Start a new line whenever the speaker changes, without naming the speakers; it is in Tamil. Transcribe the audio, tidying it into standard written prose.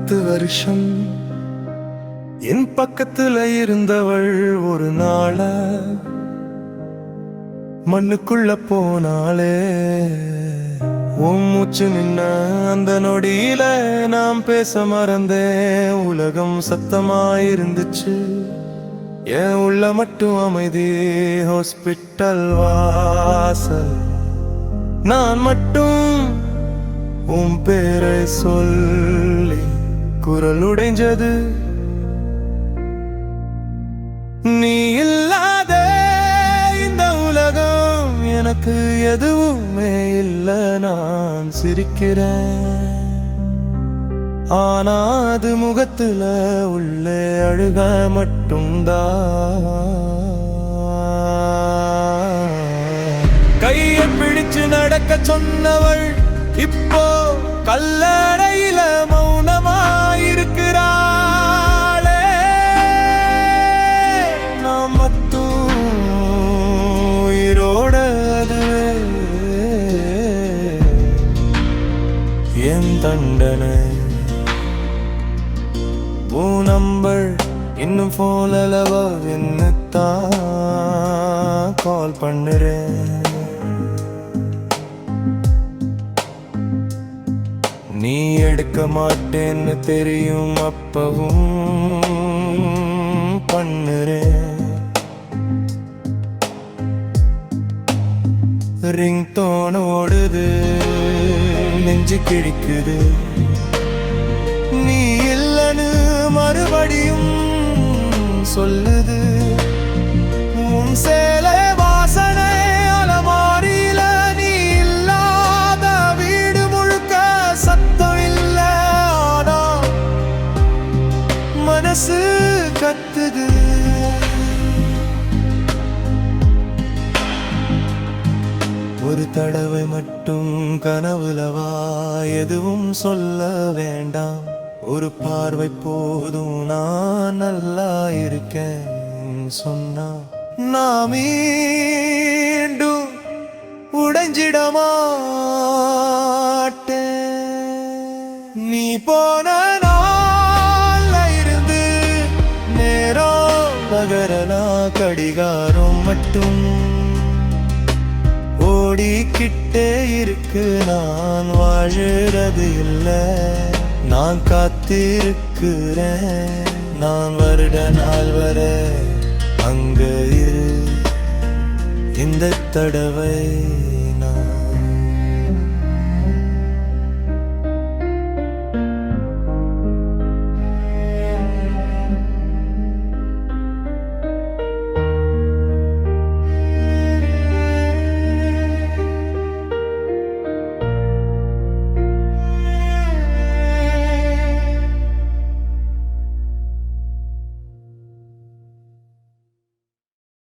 10 வருஷம் என் பக்கத்துல இருந்தவள் ஒரு நாள மண்ணுக்குள்ள போனாலே. உன் மூச்சு நின்ன அந்த நொடியில நாம் பேச மறந்தேன். உலகம் சத்தமாயிருந்துச்சு, என் உள்ள மட்டும் அமைதி. ஹாஸ்பிட்டல் வாசல் நான் மட்டும் உன் பேரை சொல்லி குரல் உடைஞ்சது. நீ இல்லாத இந்த உலகம் எனக்கு எதுவுமே இல்லை. நான் சிரிக்கிறேன், ஆனா அது முகத்துல உள்ளே அழுக மட்டும்தான். கையை பிடிச்சு நடக்க சொன்னவள் இப்போ கல்லறையில மௌனமாயிருக்கிறாளே. நான் மட்டும் உயிரோட அதுவே என் தண்டனை. உன் நம்பர் இன்னும் போனளவா என்னத்தான் கால் பண்ணுறேன். நீ எடுக்க மாட்டேன்னு தெரியும், அப்பவும் பண்ணுறேன். ரிங் டோன் ஓடுது, நெஞ்சு கிழிக்குது. நீ இல்லைன்னு மறுபடியும் சொல்லுது. உன் சேலை வாசனை அலமாரியில நீ இல்லாத வீடு முழுக்க சத்தம் இல்ல, ஆனா மனசு கத்துது. ஒரு தடவை மட்டும் கனவுலவா எதுவும் சொல்ல வேண்டாம். ஒரு பார்வை போதும், நான் நல்லா இருக்கேன் சொன்னா. நான் மீண்டும் உடைஞ்சிட மாட்டேன். நீ போன நாள்ல இருந்து நேரம் நகரனா கடிகாரம் மட்டும் ஓடிக்கிட்டே இருக்கு. நான் வாழுறது இல்லை, நான் காத்திருக்கிறேன். நான் வருட நாள் வர அங்க இரு, இந்த தடவை